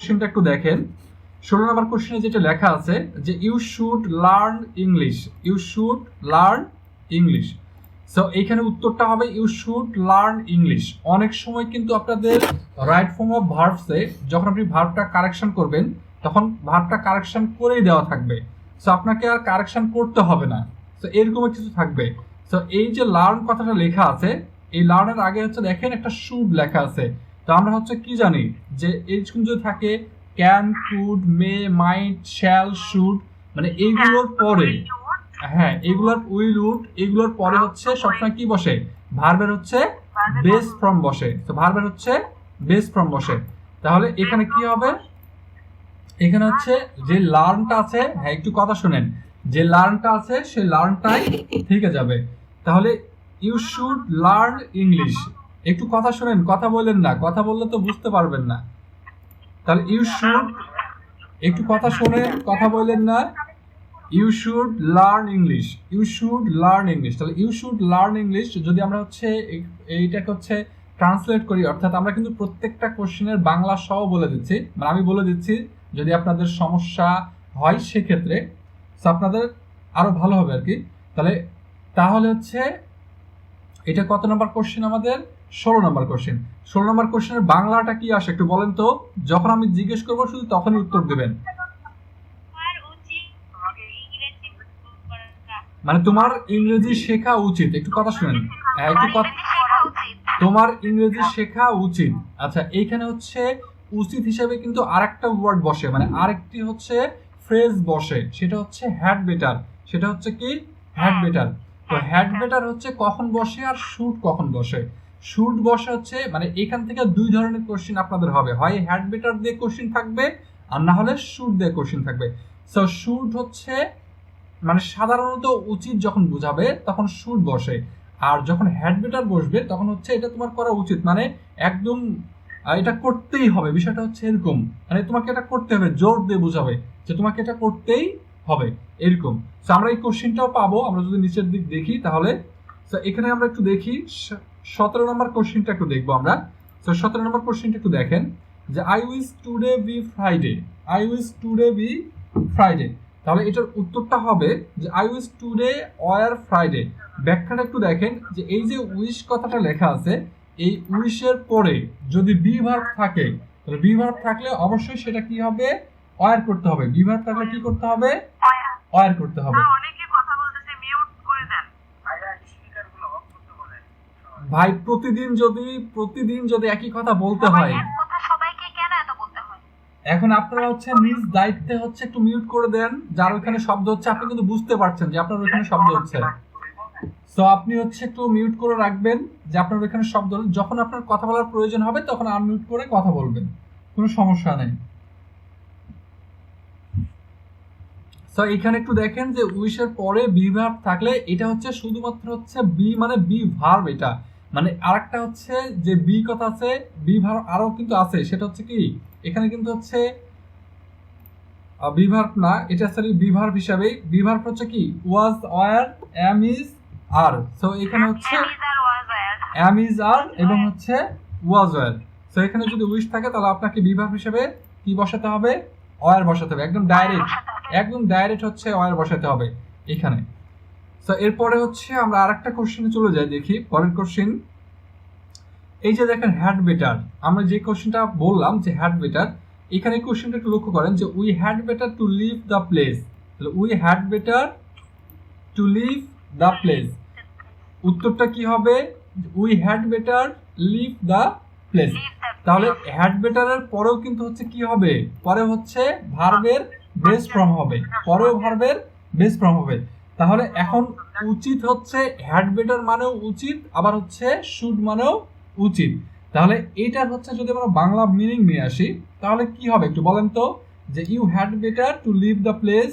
কোশ্চেনটা একটু দেখেন। 16 নম্বর কোশ্চেনে যেটা লেখা আছে যে you should learn English, you should learn English. So এইখানে উত্তরটা হবে ইউ শুড লার্ন ইংলিশ। অনেক সময় কিন্তু আপনাদের রাইট ফর্ম অফ ভার্বসে যখন আপনি ভার্বটা কারেকশন করবেন তখন ভার্বটা কারেকশন করেই দেওয়া থাকবে, সো আপনাকে আর কারেকশন করতে হবে না। সো এরকম কিছু থাকবে। সো এই যে লার্ন কথাটা লেখা আছে, এই লার্নের আগে হচ্ছে দেখেন একটা শুড লেখা আছে। তো আমরা হচ্ছে কি জানি যে এইরকম যদি থাকে can, could, may, might, shall, should, মানে এইগুলোর পরে, হ্যাঁ এগুলোর উইল, উড, এগুলোর পরে হচ্ছে সবসময় কি বসে? ভার্বের হচ্ছে বেস ফর্ম বসে। তো ভার্বের হচ্ছে বেস ফর্ম বসে। তাহলে এখানে কি হবে? এখানে হচ্ছে যে লার্নটা আছে, হ্যাঁ একটু কথা শুনেন, যে লার্নটা আছে সেই লার্নটাই থেকে যাবে। তাহলে ইউ শুড লার্ন ইংলিশ। একটু কথা শুনেন, কথা বললেন না, কথা বললে তো বুঝতে পারবেন না। তাহলে ইউ শুড, একটু কথা শুনেন, কথা বললেন না। You should learn English, you should learn English. তাহলে ইউ শুড লার্ন ইংলিশ যদি আমরা হচ্ছে এইটাকে হচ্ছে ট্রান্সলেট করি, অর্থাৎ আমরা কিন্তু প্রত্যেকটা কোশ্চেনের বাংলা সহ বলে দিচ্ছি, মানে আমি বলে দিচ্ছি যদি আপনাদের সমস্যা হয় সেক্ষেত্রে আপনাদের আরো ভালো হবে আর কি। তাহলে হচ্ছে এটা কত নম্বর কোশ্চেন? আমাদের 16 নম্বর কোশ্চেন। 16 নম্বর কোশ্চেনের বাংলাটা কি আসে একটু বলেন তো। যখন আমি জিজ্ঞেস করবো শুধু তখনই উত্তর দেবেন। মানে তোমার ইংরেজি শেখা উচিত। একটু কথা শুনেন, তোমার ইংরেজি শেখা উচিত। আচ্ছা, এইখানে হচ্ছে উচিত হিসেবে কিন্তু আরেকটা ওয়ার্ড বসে, মানে আরেকটি হচ্ছে ফ্রেজ বসে, সেটা হচ্ছে হ্যাড বেটার। সেটা হচ্ছে কি? Had better. তো হ্যাড বেটার হচ্ছে কখন বসে আর শুড কখন বসে? শুড বসে হচ্ছে মানে এখান থেকে দুই ধরনের কোশ্চেন আপনাদের হবে, হয় হ্যাড বেটার দিয়ে কোশ্চেন থাকবে আর না হলে শুড দিয়ে কোশ্চেন থাকবে। সো শুড হচ্ছে মানে সাধারণত উচিত যখন বুঝাবে তখন শুড বসে, আর যখন হ্যাড বেটার বসবে তখন হচ্ছে এটা তোমার করা উচিত, মানে একদম এটা করতেই হবে। বিষয়টা হচ্ছে এরকম, মানে তোমাকে এটা করতে হবে, জোর দিয়ে বুঝাবে যে তোমাকে এটা করতেই হবে এরকম। তো আমরা এই কোশ্চেনটাও পাবো আমরা যদি নিচের দিক দেখি। তাহলে এখানে আমরা একটু দেখি 17 নম্বর কোশ্চেনটা একটু দেখবো আমরা। তো 17 নম্বর কোশ্চেনটা একটু দেখেন যে I wish today be Friday, I wish today be Friday. তাহলে এটার উত্তরটা হবে যে I wish today were Friday. ব্যাখ্যাটা একটু দেখেন যে এই যে উইশ কথাটা লেখা আছে, এই উইশের পরে যদি বি ভার্ব থাকে, তাহলে বি ভার্ব থাকলে অবশ্যই সেটা কি হবে? ওয়ার করতে হবে। বি ভার্ব থাকলে কি করতে হবে? ওয়ার করতে হবে। ভাই প্রতিদিন যদি একই কথা বলতে হয়, এখন আপনারা হচ্ছে নিজ দায়িত্বে হচ্ছে একটু মিউট করে দেন, যার ওখানে শব্দ হচ্ছে আপনি কিন্তু বুঝতে পারছেন যে আপনার ওখানে শব্দ হচ্ছে। তো আপনি হচ্ছে একটু মিউট করে রাখবেন যে আপনার ওখানে শব্দ, যখন আপনার কথা বলার প্রয়োজন হবে তখন আনমিউট করে কথা বলবেন, কোনো সমস্যা নেই। তো এখানে একটু দেখেন যে উইশের পরে বি ভার্ব থাকলে এটা হচ্ছে শুধুমাত্র হচ্ছে বি, মানে বি ভার্ব। এটা মানে আরেকটা হচ্ছে যে বি কথা আছে, বি ভার্ব আরো কিন্তু আছে, সেটা হচ্ছে কি এখানে কিন্তু হচ্ছে বি ভার্ব না, এটা সরি বি ভার্ব হিসাবে। বি ভার্ব হচ্ছে কি was, were, am, is, are. So এখানে হচ্ছে এম, ইজ, আর এবং হচ্ছে ওয়াজ, ওয়ার। সো এখানে যদি উইশ থাকে তাহলে আপনাকে বি ভার্ব হিসেবে কি বসাতে হবে? ওয়ার বসাতে হবে, একদম ডাইরেক্ট হচ্ছে ওয়ার বসাতে হবে এখানে। তো এরপরে হচ্ছে আমরা আরেকটা কোশ্চেনে চলে যাই, দেখি পরের কোশ্চেন। এই যে দেখেন হ্যাড বেটার, আমরা যে কোশ্চেনটা বললাম যে হ্যাড বেটার, এখানে কোশ্চেনটা একটু লক্ষ্য করেন যে we had better to leave the place. তাহলে we had better to leave the place, উত্তরটা কি হবে? We had better leave the place. তাহলে হ্যাড বেটারের পরেও কিন্তু হচ্ছে কি হবে? পরে হচ্ছে ভার্বের বেস ফর্ম হবে, পরেও ভার্বের বেস ফর্ম হবে। তাহলে এখন উচিত হচ্ছে হ্যাড বেটার মানেও উচিত, আবার হচ্ছে শুড মানেও উচিত। তাহলে এইটার হচ্ছে যদি আমরা বাংলা মিনিং নিয়ে আসি তাহলে কি হবে একটু বলেন তো, যে you had better to leave the place.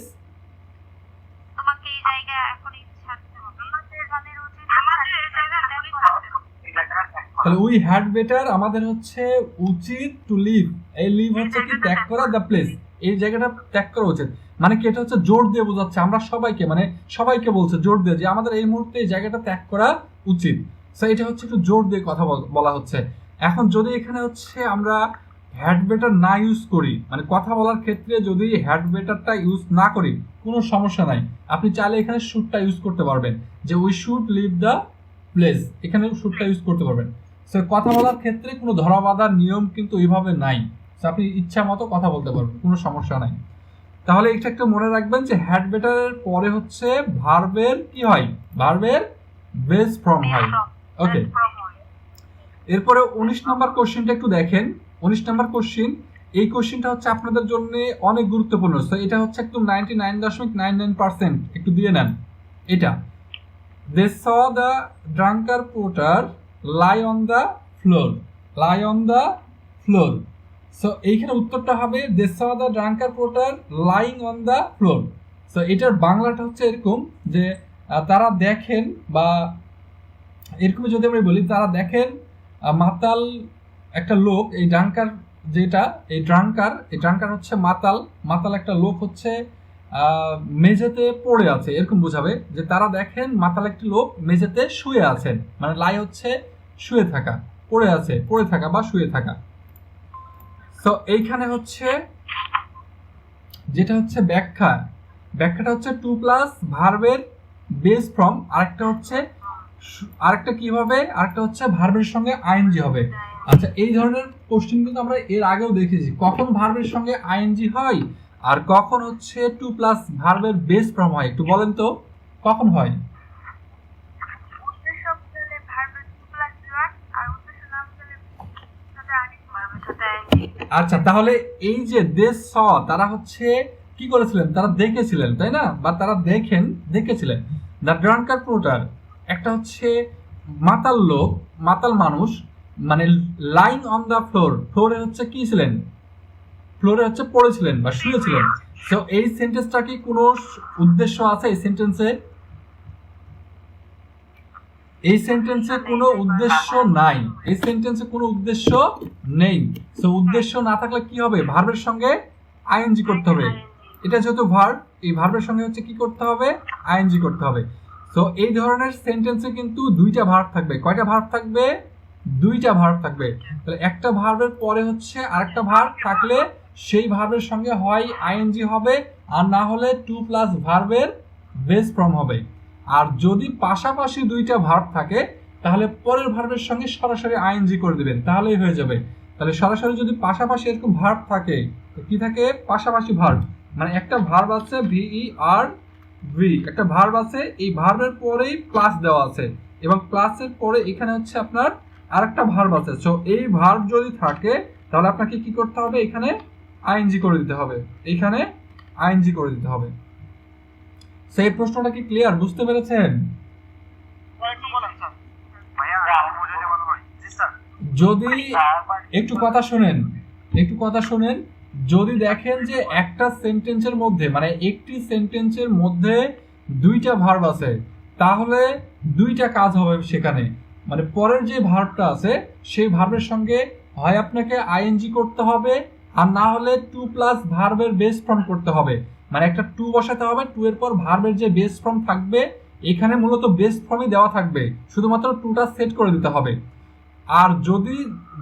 তাহলে উই হ্যাড বেটার আমাদের হচ্ছে উচিত টু লিভ, এই লিভ হচ্ছে কি ত্যাগ করা, দ্য প্লেস এই জায়গাটা ত্যাগ করা উচিত। মানে কি এটা হচ্ছে জোর দিয়ে বোঝাচ্ছে আমরা সবাইকে, মানে সবাইকে বলছে জোর দিয়ে যে আমাদের এই মুহূর্তে এই জায়গাটা ত্যাগ করা উচিত। সো এটা হচ্ছে একটু জোর দিয়ে কথা বলা হচ্ছে। এখন যদি এখানে হচ্ছে আমরা হ্যাড বেটার না ইউজ করি, মানে কথা বলার ক্ষেত্রে যদি হ্যাড বেটারটা ইউজ না করি কোনো সমস্যা নাই, আপনি চাইলে এখানে শুডটা ইউজ করতে পারবেন, যে we should leave the place, এখানে শুডটা ইউজ করতে পারবেন। সো কথা বলার ক্ষেত্রে কোনো ধরাবাঁধার নিয়ম কিন্তু ওইভাবে নাই, আপনি ইচ্ছা মতো কথা বলতে পারবেন, কোনো সমস্যা নাই। তাহলে এটা একটা মনে রাখবেন যে হ্যাড বেটারের পরে হচ্ছে ভার্বের কি হয়, ভার্বের বেস ফর্ম হয়। ওকে, এরপরে 19 নম্বর কোশ্চেনটা একটু দেখেন। 19 নম্বর কোশ্চেন, এই কোশ্চেনটা হচ্ছে আপনাদের জন্য অনেক গুরুত্বপূর্ণ। সো এটা হচ্ছে একটু 99.99% একটু দিয়ে নেন এটা। They saw the drunkard porter lie on the floor, lie on the floor. So এইখানে উত্তরটা হবে they saw the drunkard porter lying on the floor. So এটার বাংলাটা হচ্ছে এরকম যে তারা দেখেন, বা এরকম যদি আমরা বলি তারা দেখেন মাতাল একটা লোক, এই ড্রাঙ্কার যেটা, এই ড্রাঙ্কার হচ্ছে মাতাল একটা লোক হচ্ছে মেঝেতে পড়ে আছে, এরকম বোঝাবে যে তারা দেখেন মাতাল একটি লোক মেঝেতে শুয়ে আছেন, মানে লাই হচ্ছে শুয়ে থাকা, পড়ে থাকা বা শুয়ে থাকা। তো এইখানে হচ্ছে যেটা হচ্ছে ব্যাখ্যাটা হচ্ছে টু প্লাস ভার্বের বেস ফর্ম, আরেকটা কি হবে, আরেকটা হচ্ছে ভার্বের সঙ্গে আইএনজি হবে। আচ্ছা, এই ধরনের কোশ্চেন কিন্তু আমরা এর আগেও দেখেছি, কখন ভার্বের সঙ্গে আইএনজি হয় আর কখন হচ্ছে টু প্লাস ভার্বের বেস ফর্ম হয়, একটু বলেন তো কখন হয়? আচ্ছা, তাহলে এই যে দেশ স, তারা হচ্ছে কি করেছিলেন, তারা দেখেছিলেন, তাই না, বা তারা দেখেছিলেন দ্য ড্রাঙ্কার পোর্টার, একটা হচ্ছে মাতাল লোক, মাতাল মানুষ, মানে লাইং অন দ্য ফ্লোর, ফ্লোরে হচ্ছে কি ছিলেন, ফ্লোরে হচ্ছে পড়েছিলেন বা শুয়েছিলেন। সো এই সেন্টেন্সটা কি কোনো উদ্দেশ্য আছে এই সেন্টেন্সে? এই সেন্টেন্সে কোনো উদ্দেশ্য নাই, এই সেন্টেন্সে কোনো উদ্দেশ্য নেই। সো উদ্দেশ্য না থাকলে কি হবে, ভার্বের সঙ্গে আইএনজি করতে হবে। এটা যেহেতু ভার্ব, এই ভার্বের সঙ্গে হচ্ছে কি করতে হবে, আইএনজি করতে হবে। সো এই ধরনের সেন্টেন্সে কিন্তু দুইটা ভার্ব থাকবে। কয়টা ভার্ব থাকবে? দুইটা ভার্ব থাকবে। তাহলে একটা ভার্বের পরে হচ্ছে আরেকটা ভার্ব থাকলে সেই ভার্বের সঙ্গে হয় আইএনজি হবে, আর না হলে টু প্লাস ভার্বের বেস ফর্ম হবে। আর যদি পাশাপাশি দুইটা ভার্ব থাকে তাহলে পরের ভার্বের সঙ্গে সরাসরি আইএনজি করে দিবেন, তাহলেই হয়ে যাবে। তাহলে সরাসরি যদি পাশাপাশি এরকম ভার্ব থাকে, কি থাকে, পাশাপাশি ভার্ব, মানে একটা ভার্ব আছে VERB, একটা ভার্ব আছে, এই ভার্বের পরেই প্লাস দেওয়া আছে এবং প্লাসের পরে এখানে হচ্ছে আপনার আরেকটা ভার্ব আছে। সো এই ভার্ব যদি থাকে তাহলে আপনাকে কি করতে হবে, এখানে আইএনজি করে দিতে হবে, এখানে আইএনজি করে দিতে হবে। সেই প্রশ্নটা কি ক্লিয়ার, বুঝতে পেরেছেন? যদি একটু কথা শুনেন, যদি দেখেন যে একটা সেন্টেন্সের মধ্যে, মানে একটি সেন্টেন্সের মধ্যে দুইটা ভার্ব আছে, তাহলে দুইটা কাজ হবে সেখানে। মানে পরের যে ভার্বটা আছে সেই ভার্বের সঙ্গে হয় আপনাকে আইএনজি করতে হবে, আর না হলে টু প্লাস ভার্বের বেস ফর্ম করতে হবে। মানে একটা টু বসাতে হবে, টু এর পর ভার্বের যে বেস ফর্ম থাকবে, এখানে মূলত বেস ফর্মই দেওয়া থাকবে, শুধুমাত্র টুটা সেট করে দিতে হবে। আর যদি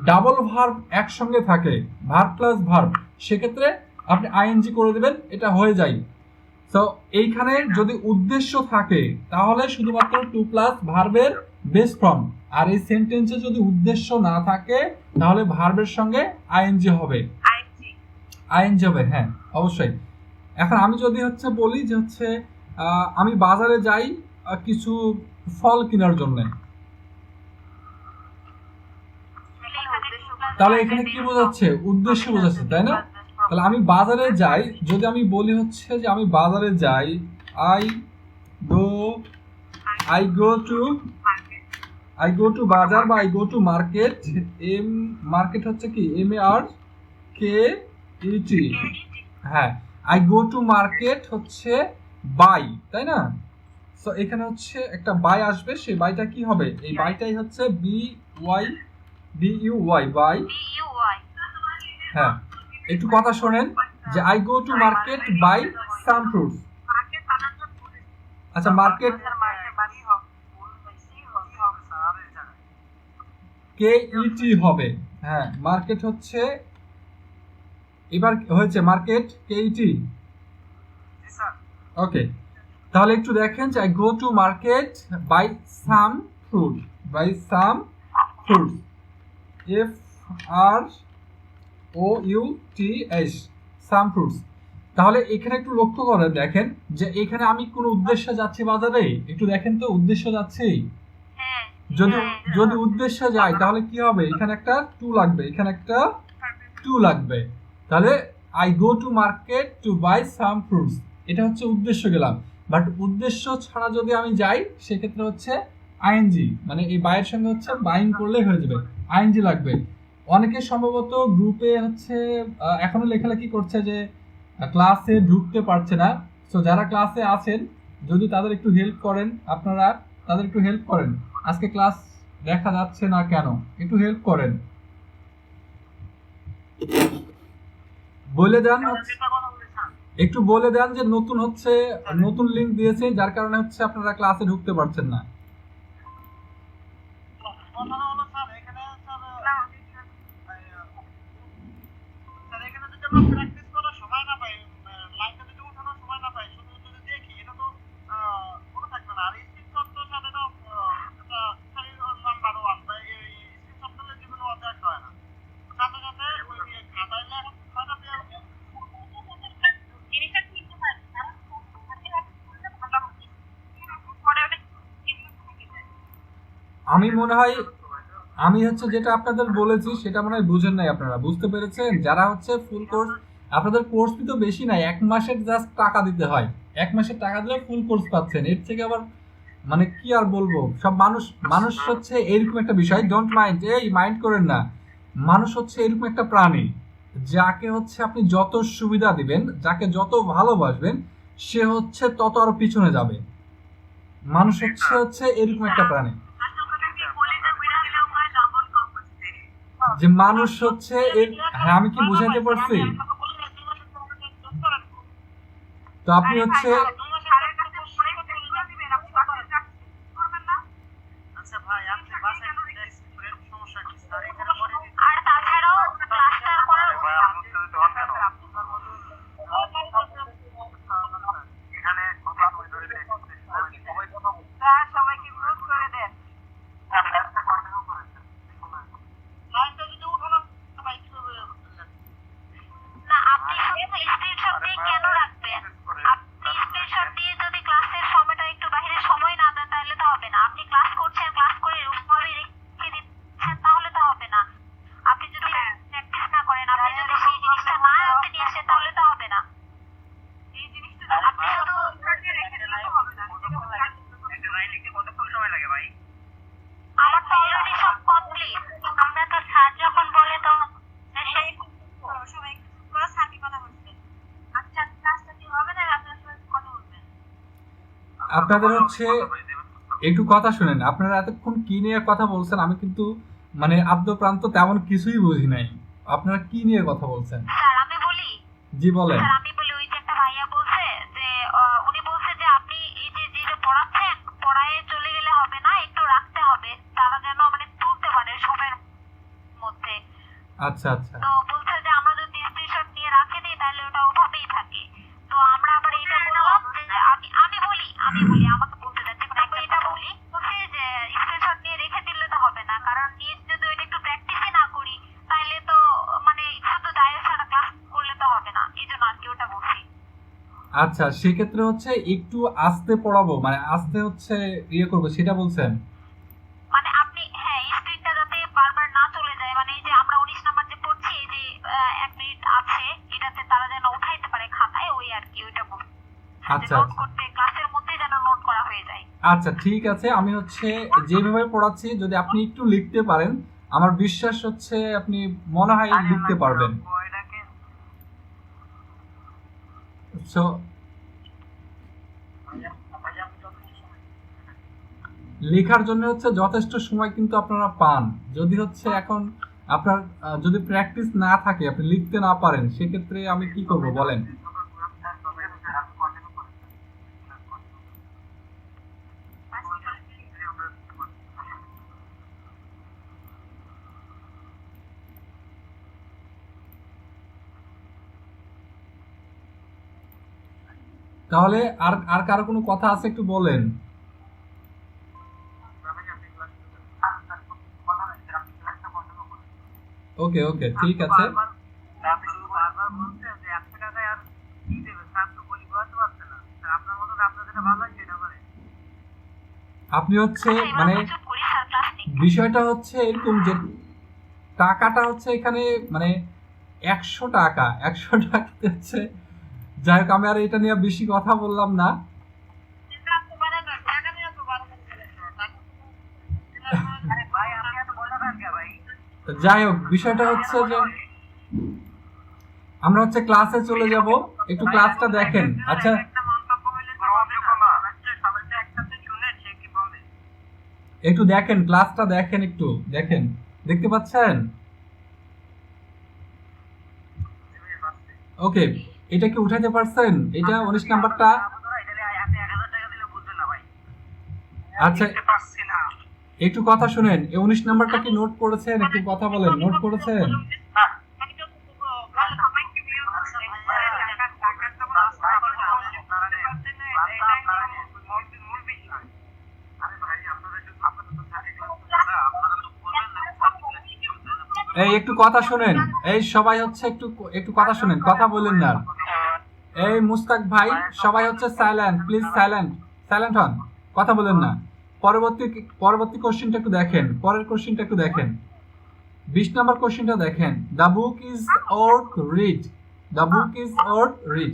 ডাবল ভার্ব একসঙ্গে থাকে, ভার্ব প্লাস ভার্ব, সেক্ষেত্রে আপনি আইএনজি করে দেবেন, এটা হয়ে যায়। তো এইখানে যদি উদ্দেশ্য থাকে তাহলে শুধুমাত্র টু প্লাস ভার্বের বেস ফর্ম, আর এই সেন্টেন্সে যদি উদ্দেশ্য না থাকে তাহলে ভার্বের সঙ্গে আইএনজি হবে, হ্যাঁ অবশ্যই। এখন আমি যদি হচ্ছে বলি যে হচ্ছে আমি বাজারে যাই কিছু ফল কেনার জন্য, তাহলে এখানে কি বোঝাচ্ছে, উদ্দেশ্য বোঝাচ্ছে, তাই না? তাহলে আমি বাজারে যাই, যদি আমি বলি হচ্ছে যে আমি বাজারে যাই, আই গো টু বাজার বা I go to market, market হচ্ছে কি MARKET, হ্যাঁ, আই গো টু মার্কেট হচ্ছে বাই, তাই না? সো এখানে হচ্ছে একটা বাই আসবে, সেই বাইটা কি হবে, এই বাইটাই হচ্ছে BUY, বাই। হ্যাঁ, একটু কথা শোনেন যে I go to market buy some fruits. আচ্ছা, মার্কেট KET হবে, হ্যাঁ, মার্কেট হচ্ছে এবার হয়েছে মার্কেট কেইটি। ওকে, তাহলে একটু দেখেন যে I go to market buy some fruit, buy some fruits, F R O U T S, some fruits. তাহলে এখানে একটু লক্ষ্য করেন, দেখেন যে এখানে আমি কোন উদ্দেশ্যে যাচ্ছি বাজারে, একটু দেখেন তো উদ্দেশ্য যাচ্ছি। যদি যদি উদ্দেশ্য যায় তাহলে কি হবে, এখানে একটা টু লাগবে, এখানে একটা টু লাগবে। তাহলে I go to market to buy some fruits, এটা হচ্ছে উদ্দেশ্য গেলাম। বাট উদ্দেশ্য ছাড়া যদি আমি যাই সেক্ষেত্রে হচ্ছে আইএনজি, মানে এই বাইয়ের সঙ্গে হচ্ছে বাইং করলেই হয়ে যাবে, আইএনজি লাগবে। অনেকে সম্ভবত গ্রুপে হচ্ছে এখনো লেখালেখি করছে যে ক্লাসে ঢুকতে পারছে না। সো যারা ক্লাসে আছেন যদি তাদের একটু হেল্প করেন, আপনারা তাদের একটু হেল্প করেন, আজকে ক্লাস দেখা যাচ্ছে না কেন, একটু হেল্প করেন, বলে দেন, একটু বলে দেন যে নতুন হচ্ছে নতুন লিংক দিয়েছে যার কারণে হচ্ছে আপনারা ক্লাসে ঢুকতে পারছেন না। আমি মনে হয় আমি হচ্ছে যেটা আপনাদের বলেছি সেটা মনে হয় বুঝেন নাই, আপনারা বুঝতে পেরেছেন? যারা হচ্ছে ফুল কোর্স, আপনাদের কোর্স ফি তো বেশি নাই, 1 মাসের জাস্ট টাকা দিতে হয়, 1 মাসের টাকা দিলে ফুল কোর্স পাচ্ছেন। এর থেকে আবার মানে কি আর বলবো, সব মানুষ মানুষ হচ্ছে এরকম একটা বিষয়, ডোন্ট মাইন্ড, এই মাইন্ড করেন না। মানুষ হচ্ছে এরকম একটা প্রাণী, যাকে হচ্ছে আপনি যত সুবিধা দিবেন, যাকে যত ভালোবাসবেন, সে হচ্ছে তত আরো পিছনে যাবে। মানুষ হচ্ছে এরকম একটা প্রাণী যে মানুষ হচ্ছে হ্যাঁ, আমি কি বুঝাইতে পারছি? তো আপনি হচ্ছে আপনাদের হচ্ছে একটু কথা শুনেন, আপনারা এতক্ষণ কি নিয়ে কথা বলছেন আমি কিন্তু মানে আদ্য প্রান্ত তেমন কিছুই বুঝি নাই। আপনারা কি নিয়ে কথা বলছেন? স্যার আমি বলি। জি বলেন। স্যার আমি বলি, ওই যে একটা ভাইয়া বলছে যে উনি বলছে যে আপনি এই যে যেটা পড়াচ্ছেন পড়ায়ে চলে গেলে হবে না, একটু রাখতে হবে, তারা যেন মানে তুলতে পারে সময়ের মধ্যে। আচ্ছা আচ্ছা। তো বলছে যে আমরা যদি স্ক্রিনশট নিয়ে রাখে দিই তাহলে ওটা ওভাবেই থাকে। তো আমরা আবার এটা বললাম যে আমি বলি আমাকে বলতে দেন, যেমন একবার এটা বলি বলছি যে স্ক্রিনশট নিয়ে রেখে দিলে তো হবে না, কারণ নিয়ে যদি ওইটা একটু প্র্যাকটিসই না করি তাহলে তো মানে শুধু ডায়ের ছাড়া ক্লাস করলে তো হবে না, এই জন্য আর কি ওটা বলছি। আচ্ছা, সেক্ষেত্রে হচ্ছে একটু আস্তে পড়াবো, মানে আস্তে হচ্ছে ইয়ে করবো সেটা বলছেন? মানে আপনি হ্যাঁ স্ক্রিনটা যাতে বারবার না চলে যায়, মানে এই যে আমরা 19 নাম্বার যে পড়ছি এই যে 1 মিনিট আছে এটাতে তারা যেন উঠাইতে পারে খাতায়, ওই আর কি ওইটা বলছি। আচ্ছা নোট করতে ক্লাসের মধ্যে যেন নোট করা হয়ে যায়। আচ্ছা ঠিক আছে, আমি হচ্ছে যেভাবে পড়াচ্ছি যদি আপনি একটু লিখতে পারেন আমার বিশ্বাস হচ্ছে আপনি মনে হয় লিখতে পারবেন। সো লেখার জন্য হচ্ছে যথেষ্ট সময় কিন্তু আপনারা পান, যদি হচ্ছে এখন আপনার যদি প্র্যাকটিস না থাকে, আপনি লিখতে না পারেন, সেক্ষেত্রে আমি কি করব বলেন? তাহলে আর আর কারো কোনো কথা আছে একটু বলেন। ওকে ওকে ঠিক আছে। আপনি হচ্ছে মানে বিষয়টা হচ্ছে এরকম যে টাকাটা হচ্ছে এখানে মানে 100 টাকা, 100 টাকা হচ্ছে। যাই হোক, আমি আর এটা নিয়ে বেশি কথা বললাম না। যাই হোক, বিষয়টা হচ্ছে যে আমরা হচ্ছে ক্লাসে চলে যাব, একটু ক্লাসটা দেখেন। আচ্ছা, একটু দেখেন ক্লাসটা দেখেন, একটু দেখেন, দেখতে পাচ্ছেন? ওকে, এটা কি উঠাইতে পারছেন? এটা 19 নাম্বারটা। আচ্ছা, একটু কথা শুনেন, এই 19 নাম্বারটা কি নোট করেছেন? একটু কথা বলেন, নোট করেছেন? এই একটু কথা শুনেন, এই সবাই হচ্ছে একটু একটু কথা শুনেন, কথা বলেন না। এই মুস্তাক ভাই, সবাই হচ্ছে সাইলেন্ট, প্লিজ সাইলেন্ট, সাইলেন্ট হন, কথা বলেন না। পরবর্তী কোশ্চেনটা একটু দেখেন, পরের কোশ্চেনটা একটু দেখেন। 20 নাম্বার কোশ্চেনটা দেখেন। The book is worth read, the book is worth read.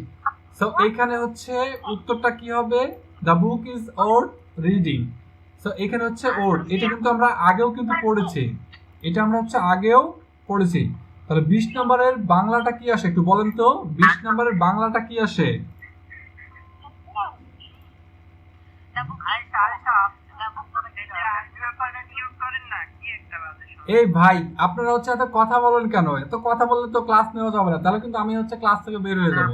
So এখানে হচ্ছে উত্তরটা কি হবে? The book is worth reading. So এখানে হচ্ছে ওর্থ, এটা কিন্তু আমরা আগেও কিন্তু পড়েছি, এটা আমরা হচ্ছে আগেও পড়েছি। তাহলে 20 নম্বরের বাংলাটা কি আসে একটু বলেন তো? 20 নম্বরের বাংলাটা কি আসে? এই ভাই, আপনারা হচ্ছে এত কথা বলেন কেন? এত কথা বললে তো ক্লাস নেওয়া যাবে না, তাহলে কিন্তু আমি হচ্ছে ক্লাস থেকে বের হয়ে যাব।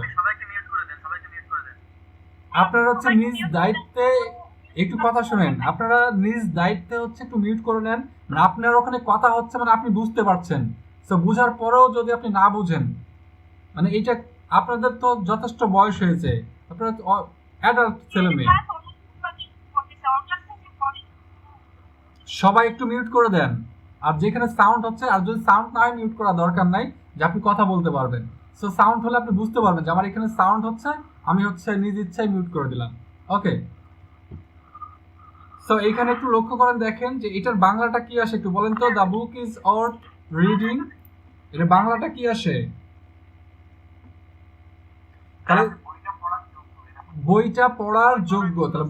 আপনারা হচ্ছে নিজ দায়িত্বে একটু কথা শুনেন, আপনারা নিজ দায়িত্বে হচ্ছে একটু মিউট করে নেন। মানে আপনার ওখানে কথা হচ্ছে, মানে আপনি বুঝতে পারছেন, তো বুঝার পরেও যদি আপনি না বুঝেন, মানে এটা আপনাদের তো যথেষ্ট বয়স হয়েছে, আপনারা অ্যাডাল্ট ছেলে মেয়ে, সবাই একটু মিউট করে দেন। আর যেখানে সাউন্ড হচ্ছে, আর যদি সাউন্ড না হয় মিউট করা দরকার নাই, যে আপনি কথা বলতে পারবেন। সো সাউন্ড হলে আপনি বুঝতে পারবেন যে আমার এখানে সাউন্ড হচ্ছে, আমি হচ্ছে নিজ ইচ্ছায় মিউট করে দিলাম। ওকে, সো এখানে একটু লক্ষ্য করেন, দেখেন যে এটার বাংলাটা কি আসে একটু বলেন তো? The book is worth reading, এটা বাংলাটা কি আসে? তাহলে বইটা পড়ার যোগ্য, তাহলে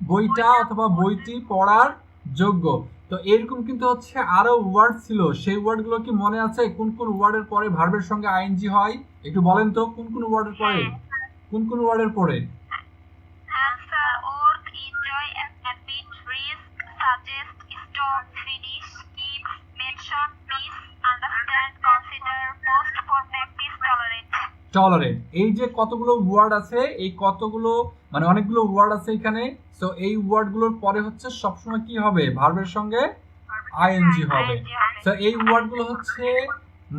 বইটা অথবা বইটি পড়ার যোগ্য। তো এরকম কিন্তু হচ্ছে আরো ওয়ার্ড ছিল, সেই ওয়ার্ড গুলো কি মনে আছে? কোন কোন ওয়ার্ডের পরে ভার্বের সঙ্গে আইএনজি হয় একটু বলেন তো? কোন কোন ওয়ার্ডের পরে, কোন কোন ওয়ার্ডের পরে? টলারেট। এই যে কতগুলো ওয়ার্ড আছে, এই কতগুলো মানে অনেকগুলো ওয়ার্ড আছে এখানে। সো এই ওয়ার্ড গুলোর পরে হচ্ছে সবসময় কি হবে? ভার্বের সঙ্গে আইএনজি হবে। সো এই ওয়ার্ড গুলো হচ্ছে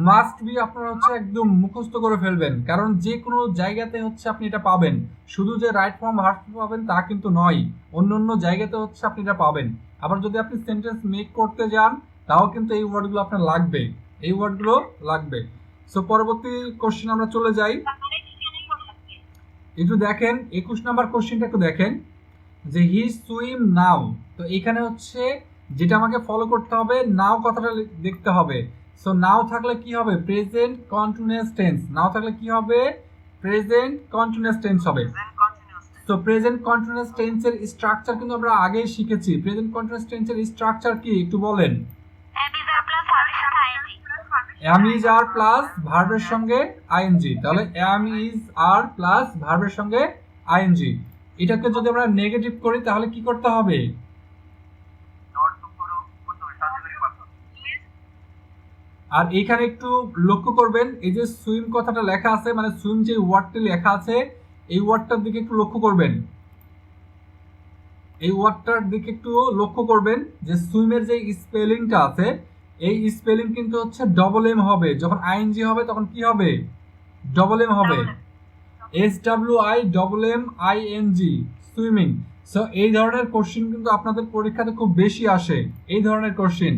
মাস্ট বি আপনারা হচ্ছে একদম মুখস্থ করে ফেলবেন, কারণ যে কোনো জায়গাতে হচ্ছে আপনি এটা পাবেন। শুধু যে রাইট ফর্ম ভার্ব পাবেন তা কিন্তু নয়, অন্য অন্য জায়গাতে হচ্ছে আপনি এটা পাবেন। আবার যদি আপনি সেন্টেন্স মেক করতে যান, তাও কিন্তু এই ওয়ার্ডগুলো আপনার লাগবে, এই ওয়ার্ডগুলো লাগবে। সো পরবর্তী কোশ্চেন আমরা চলে যাই। একটু দেখেন 21 নাম্বার কোশ্চেনটা একটু দেখেন, যে হি সুইম নাও। তো এখানে হচ্ছে যেটা আমাকে ফলো করতে হবে, নাও কথাটা দেখতে হবে। সো নাও থাকলে কি হবে? Present continuous tense. নাও থাকলে কি হবে? প্রেজেন্ট কন্টিনিউয়াস টেন্স হবে। তো প্রেজেন্ট কন্টিনিউয়াস টেন্সের স্ট্রাকচার কিন্তু আমরা আগেই শিখেছি। প্রেজেন্ট কন্টিনিউয়াস টেন্সের স্ট্রাকচার কি একটু বলেন? am is are প্লাস ভার্বের সঙ্গে আইএনজি। তাহলে am is are প্লাস ভার্বের সঙ্গে আইএনজি। এটাকে যদি আমরা নেগেটিভ করি তাহলে কি করতে হবে? আর এখানে একটু লক্ষ্য করবেন, এই যে সুইম কথাটা লেখা আছে, মানে সুইম যে ওয়ার্ডটি লেখা আছে, এই ওয়ার্ডটার দিকে একটু লক্ষ্য করবেন, এই ওয়ার্ডটার দিকে একটু লক্ষ্য করবেন যে সুইমের যে স্পেলিংটা আছে, এই স্পেলিং কিন্তু হচ্ছে ডবল এম হবে। যখন আইএনজি হবে তখন কি হবে? ডবল এম হবে। SWIMMING, swimming. সো এই ধরনের কোশ্চেন কিন্তু আপনাদের পরীক্ষাতে খুব বেশি আসে, এই ধরনের কোশ্চেন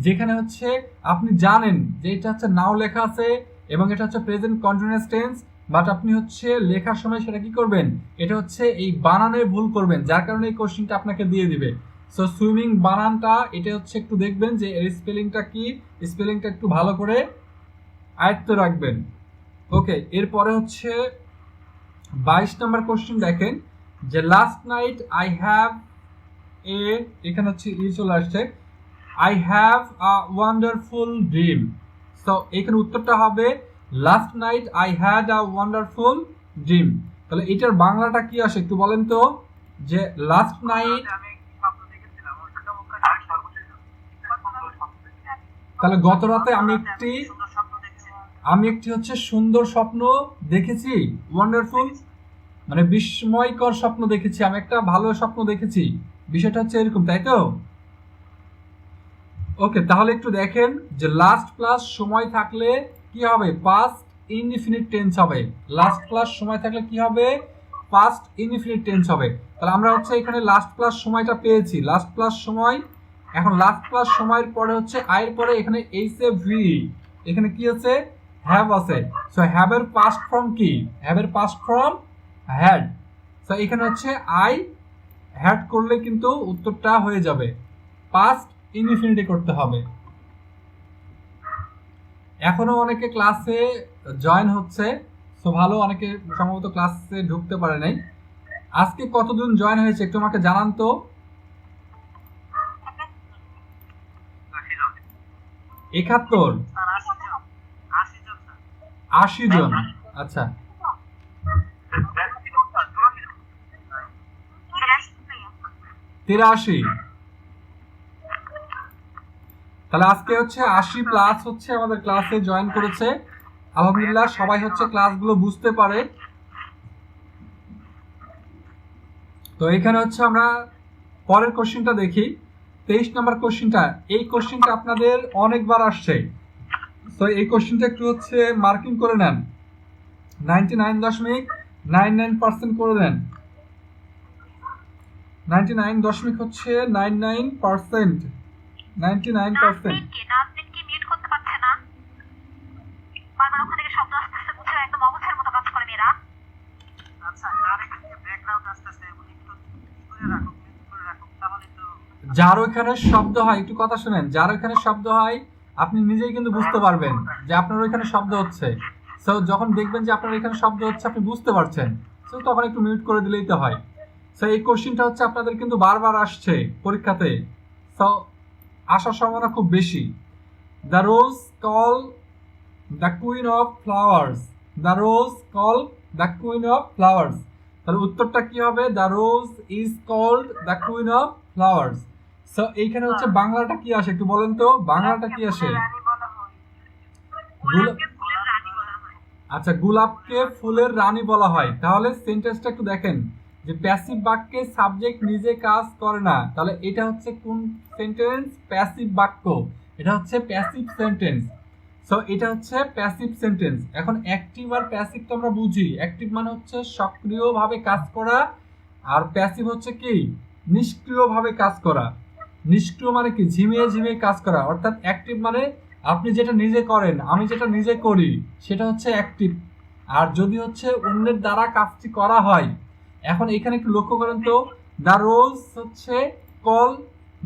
যেখানে হচ্ছে আপনি জানেন যে এটা হচ্ছে নাও লেখা আছে এবং এটা হচ্ছে প্রেজেন্ট কন্টিনিউয়াস টেন্স, বাট আপনি হচ্ছে লেখার সময় সেটা কি করবেন, এটা হচ্ছে এই বানানে ভুল করবেন, যার কারণে এই কোশ্চেনটা আপনাকে দিয়ে দিবে। সো সুইমিং বানানটা এটা হচ্ছে একটু দেখবেন যে এর স্পেলিংটা কি, স্পেলিংটা একটু ভালো করে আয়ত্ত রাখবেন। ওকে, এরপরে হচ্ছে 22 নম্বর কোশ্চেন দেখেন যে last night I have a, এখানে হচ্ছে চলে আসছে, I have a wonderful dream. So এখানে উত্তরটা হবে last night I had a wonderful dream. তাহলে এটার বাংলাটা কি আসে একটু বলেন তো, যে লাস্ট নাইট, তাহলে গত রাতে আমি একটি হচ্ছে সুন্দর স্বপ্ন দেখেছি, ওয়ান্ডারফুল মানে বিস্ময়কর স্বপ্ন দেখেছি, আমি একটা ভালো স্বপ্ন দেখেছি, বিষয়টা হচ্ছে এরকম, তাই তো? ওকে, তাহলে একটু দেখেন যে লাস্ট প্লাস সময় থাকলে কি হবে, পাস্ট ইনডিফিনিট টেন্স হবে। লাস্ট প্লাস সময় থাকলে কি হবে, পাস্ট ইনডিফিনিট টেন্স হবে। তাহলে আমরা হচ্ছে এখানে লাস্ট প্লাস সময়টা পেয়েছি, লাস্ট প্লাস সময়। এখন লাস্ট প্লাস সময়ের পরে হচ্ছে আয়ের পরে এখানে এইচ এ ভি, এখানে কি আছে, হ্যাভ আছে। সো হ্যাভ এর পাস্ট ফর্ম কি, হ্যাভ এর পাস্ট ফর্ম হ্যাড। সো এখানে হচ্ছে আই হ্যাড করলে কিন্তু উত্তরটা হয়ে যাবে, পাস্ট ইনডিফিনিটে করতে হবে। এখনো অনেকে ক্লাসে জয়েন হচ্ছে, সো ভালো, অনেকে সম্ভবত ক্লাসে ঢুকতে পারে নাই। আজকে কতজন জয়েন হয়েছে একটু আমাকে জানান তো। 71, 80 জন, আচ্ছা। 83, তাহলে আজকে হচ্ছে 80 প্লাস হচ্ছে আমাদের ক্লাসে জয়েন করেছে। আলহামদুলিল্লাহ, সবাই হচ্ছে ক্লাসগুলো বুঝতে পারে। তো এখানে হচ্ছে আমরা পরের কোশ্চেনটা দেখি, 23 নম্বর কোশ্চেনটা। এই কোশ্চেনটা আপনাদের অনেকবার আসছে, তো এই কোশ্চেনটা একটু হচ্ছে মার্কিং করে নেন, 99.99% করে দেন। 99 হচ্ছে 99%, 99%। নাজনীন কি মিউট করতে পারছে না? বারবার ওখান থেকে শব্দ আসতেছে, বুঝে একদম অবুঝের মতো কাজ করে মেয়েরা। আচ্ছা, আর এখানে ব্যাকগ্রাউন্ড আসতেছে, উনি একটু করে রাখো, মিউট করে রাখো, তাহলে তো যার ওইখানে শব্দ হয়, একটু কথা শুনেন, যার ওইখানে শব্দ হয় আপনি নিজেই কিন্তু বুঝতে পারবেন যে আপনার ওইখানে শব্দ হচ্ছে। সো যখন দেখবেন যে আপনার এখানে শব্দ হচ্ছে, আপনি বুঝতে পারছেন, সো তখন একটু মিউট করে দিলেই তো হয়। সো এই কোশ্চেনটা হচ্ছে আপনাদের কিন্তু বারবার আসছে পরীক্ষাতে, সো আসার সম্ভাবনা খুব বেশি। The rose call the queen of flowers, the rose call the queen of flowers. তাহলে উত্তরটা কি হবে, the rose is called the queen of flowers. So এইখানে হচ্ছে বাংলাটা কি আসে একটু বলেন তো, বাংলাটা কি আসে? আচ্ছা, গোলাপকে ফুলের রানী বলা হয়। তাহলে সেন্টেন্সটা একটু দেখেন যে প্যাসিভ বাক্যে সাবজেক্ট নিজে কাজ করে না, তাহলে এটা হচ্ছে কোন সেন্টেন্স, প্যাসিভ বাক্য, এটা হচ্ছে প্যাসিভ সেন্টেন্স। সো এটা হচ্ছে প্যাসিভ সেন্টেন্স। এখন অ্যাক্টিভ আর প্যাসিভ তো আমরা বুঝি, অ্যাক্টিভ মানে হচ্ছে সক্রিয়ভাবে কাজ করা, আর প্যাসিভ হচ্ছে কি, নিষ্ক্রিয়ভাবে কাজ করা। নিষ্ক্রিয় মানে কি, ঝিমিয়ে ঝিমিয়ে কাজ করা। অর্থাৎ অ্যাক্টিভ মানে আপনি যেটা নিজে করেন, আমি যেটা নিজে করি, সেটা হচ্ছে অ্যাক্টিভ। আর যদি হচ্ছে অন্যের দ্বারা কাজটি করা হয়, এখন এখানে একটু লক্ষ্য করেন তো, দ্য রোজ হচ্ছে call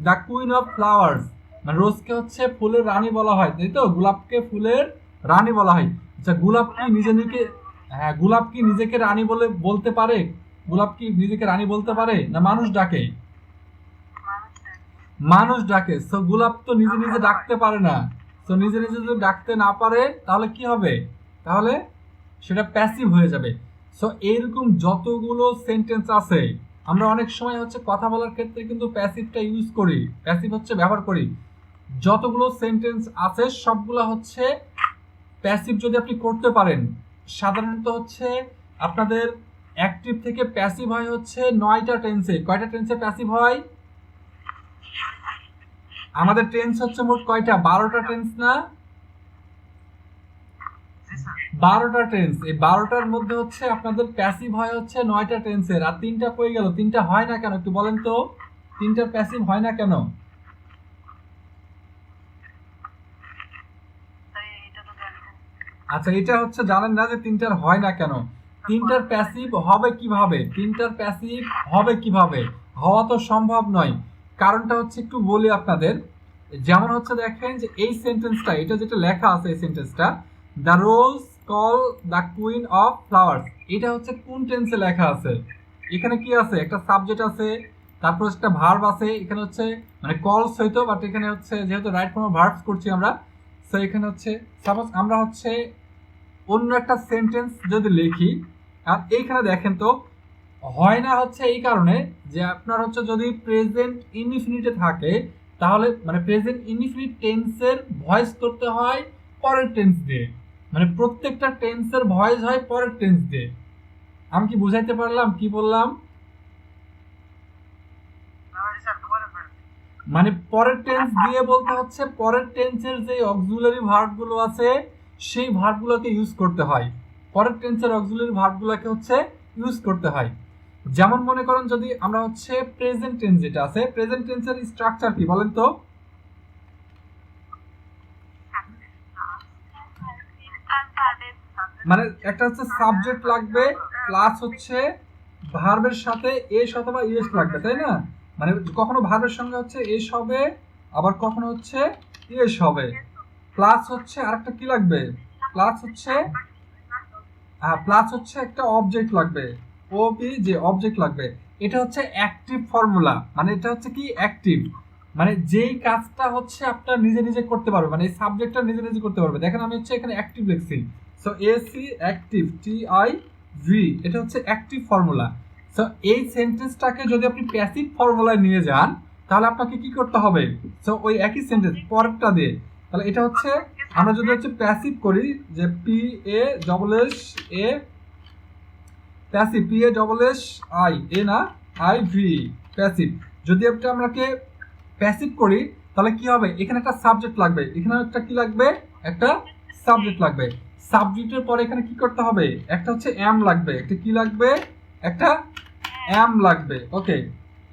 the queen of flowers, মানে রোজকে হচ্ছে ফুলের রানী বলা হয়, তাই তো? গোলাপকে ফুলের রানী বলা হয়। আচ্ছা, গোলাপ কি গোলাপ কি নিজেকে রানী বলতে পারে? গোলাপ কি নিজেকে রানী বলতে পারে, না মানুষ ডাকে? মানুষ ডাকে। সো গোলাপ তো নিজে নিজে ডাকতে পারে না। সো নিজে নিজে যদি ডাকতে না পারে তাহলে কি হবে, তাহলে সেটা প্যাসিভ হয়ে যাবে। সো এইরকম যতগুলো সেন্টেন্স আছে, আমরা অনেক সময় হচ্ছে কথা বলার ক্ষেত্রে কিন্তু প্যাসিভটা ইউজ করি, প্যাসিভ হচ্ছে ব্যবহার করি। যতগুলো সেন্টেন্স আছে সবগুলো হচ্ছে প্যাসিভ যদি আপনি করতে পারেন। সাধারণত হচ্ছে আপনাদের অ্যাক্টিভ থেকে প্যাসিভ হয় হচ্ছে 9টা টেন্সে। কয়টা টেন্সে প্যাসিভ হয়? আমাদের টেন্স হচ্ছে মোট কয়টা, 12টা টেন্স না? 12টা টেন্স, এই 12টার মধ্যে হচ্ছে আপনাদের প্যাসিভ হয় হচ্ছে 9টা টেন্সের, আর 3টা কই গেল? 3টা হয় না কেন একটু বলেন তো, 3টার প্যাসিভ হয় না কেন? আচ্ছা, এটা হচ্ছে জানেন না যে 3টার হয় না কেন। 3টার প্যাসিভ হবে কিভাবে? 3টার প্যাসিভ হবে কিভাবে? হওয়া তো সম্ভব নয়। কারণটা হচ্ছে একটু বলি আপনাদের। যেমন হচ্ছে দেখেন যে এই সেন্টেন্সটা, এটা যেটা লেখা আছে এই সেন্টেন্সটা, the rose call the queen of flowers, এটা হচ্ছে কোন টেন্সে লেখা আছে? এখানে কি আছে? একটা সাবজেক্ট আছে, তারপর একটা ভার্ব আছে। এখানে হচ্ছে মানে কলস হইতো, বাট এখানে হচ্ছে যেহেতু রাইট ফর্ম অফ ভার্বস করছি আমরা, সো এখানে হচ্ছে সাপোজ আমরা হচ্ছে অন্য একটা সেন্টেন্স যদি লিখি, আর এইখানে দেখেন তো হয় না হচ্ছে এই কারণে যে আপনার হচ্ছে যদি প্রেজেন্ট ইনডিফিনিটে থাকে, তাহলে মানে প্রেজেন্ট ইনডিফিনিট টেন্সের ভয়েস করতে হয় পরের টেন্স দিয়ে, মানে প্রত্যেকটা টেন্সের ভয়েস হয় পরের টেন্স দিয়ে। আমি কি বুঝাইতে পারলাম কি বললাম? মানে পরের টেন্স দিয়ে বলতে হচ্ছে পরের টেন্সের যে অক্সিলারি ভার্বগুলো আছে সেই ভার্বগুলোকে ইউজ করতে হয়, পরের টেন্সের অক্সিলারি ভার্বগুলোকে হচ্ছে ইউজ করতে হয়। যেমন মনে করেন যদি আমরা হচ্ছে প্রেজেন্ট টেন্স যেটা আছে, প্রেজেন্ট টেন্সের স্ট্রাকচার কি বলেন তো? মানে একটা হচ্ছে সাবজেক্ট লাগবে, প্লাস হচ্ছে ভার্বের সাথে এস অথবা ইএস লাগবে, তাই না? মানে কখনো ভার্বের সঙ্গে হচ্ছে এস হবে, আবার কখনো হচ্ছে ইএস হবে, প্লাস হচ্ছে আরেকটা কি লাগবে? প্লাস হচ্ছে প্লাস হচ্ছে একটা অবজেক্ট লাগবে, যে অবজেক্ট লাগবে। এটা হচ্ছে অ্যাক্টিভ ফর্মুলা, মানে এটা হচ্ছে কি অ্যাক্টিভ, মানে যেই কাজটা হচ্ছে আপনার নিজে নিজে করতে পারবে, মানে এই সাবজেক্টটা নিজে নিজে করতে পারবে। দেখেন আমি হচ্ছে এখানে অ্যাক্টিভ লিখছি, সো এসি অ্যাক্টিভ, TIV, এটা হচ্ছে অ্যাক্টিভ ফর্মুলা। সো এই সেন্টেন্সটাকে যদি আপনি প্যাসিভ ফর্মুলায় নিয়ে যান, তাহলে আপনাকে কি করতে হবে? সো ওই একই সেন্টেন্স পরেরটা দিয়ে, তাহলে এটা হচ্ছে আমরা যদি হচ্ছে প্যাসিভ করি যে PASS প্যাসিভ, PASSI না IV, প্যাসিভ। যদি একটা আমরাকে প্যাসিভ করি তাহলে কি হবে? এখানে একটা সাবজেক্ট লাগবে, এখানে একটা কি লাগবে? একটা সাবজেক্ট লাগবে। সাবজেক্টের পরে এখানে কি করতে হবে? একটা হচ্ছে এম লাগবে, একটা কি লাগবে? একটা এম লাগবে। ওকে,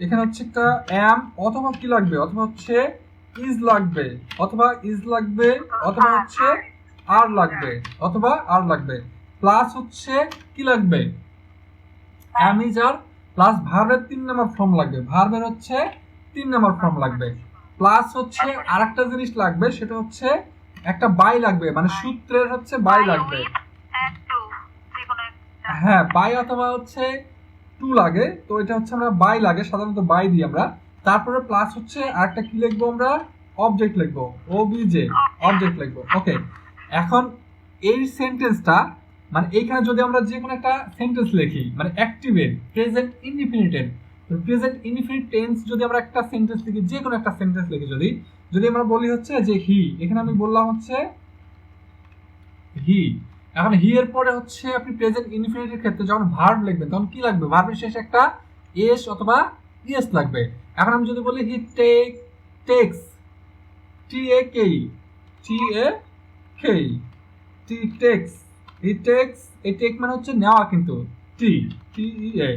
এখানে হচ্ছে একটা এম অথবা কি লাগবে? অথবা হচ্ছে ইজ লাগবে, অথবা ইজ লাগবে, অথবা হচ্ছে আর লাগবে, অথবা আর লাগবে। প্লাস হচ্ছে কি লাগবে? অ্যামিজার, প্লাস ভার্বের 3 নম্বর ফর্ম লাগবে, ভার্বের হচ্ছে 3 নম্বর ফর্ম লাগবে। প্লাস হচ্ছে আরেকটা জিনিস লাগবে, সেটা হচ্ছে একটা বাই লাগবে, মানে সূত্রের হচ্ছে বাই লাগবে। হ্যাঁ, বাই অথবা হচ্ছে টু লাগে, তো এটা হচ্ছে আমরা বাই লাগে, সাধারণত বাই দিই আমরা। তারপরে প্লাস হচ্ছে আরেকটা কি লিখবো? আমরা অবজেক্ট লিখবো, OBJ, অবজেক্ট লিখবো। ওকে, এখন এই সেন্টেন্সটা মানে এইখানে যদি আমরা যে কোনো একটা সেন্টেন্স লিখি, মানে অ্যাক্টিভের প্রেজেন্ট ইনডিফিনিটের, প্রেজেন্ট ইনডিফিনিট টেন্স যদি আমরা একটা সেন্টেন্স লিখি, যে কোনো একটা সেন্টেন্স লিখি, যদি আমরা বলি হচ্ছে যে হি, এখানে আমি বললাম হচ্ছে হি। এখন হি এর পরে হচ্ছে আপনি প্রেজেন্ট ইনডিফিনিটের ক্ষেত্রে যখন ভার্ব লিখবেন তখন কি লাগবে? ভার্বের শেষে একটা এস অথবা ইএস লাগবে। এখন আমি যদি বলি he takes, TAK, takes, he takes, এই টেক মানে হচ্ছে নেওয়া, কিন্তু TEA।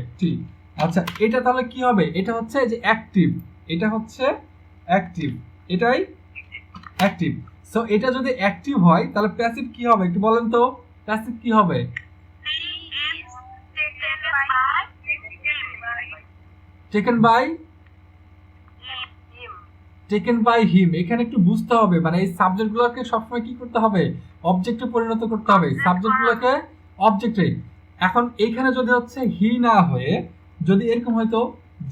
আচ্ছা, এটা তাহলে কি হবে? এটা হচ্ছে যে অ্যাক্টিভ, এটা হচ্ছে অ্যাক্টিভ, এটাই অ্যাক্টিভ। সো এটা যদি অ্যাক্টিভ হয় তাহলে প্যাসিভ কি হবে একটু বলেন তো? প্যাসিভ কি হবে? Taken by him. এখানে একটু বুঝতে হবে, মানে এই সাবজেক্টগুলোকে সবসময় কি করতে হবে? অবজেক্টে পরিণত করতে হবে, সাবজেক্টগুলোকে অবজেক্টে। এখন এইখানে যদি হচ্ছে হি না হয়ে যদি এরকম হয়তো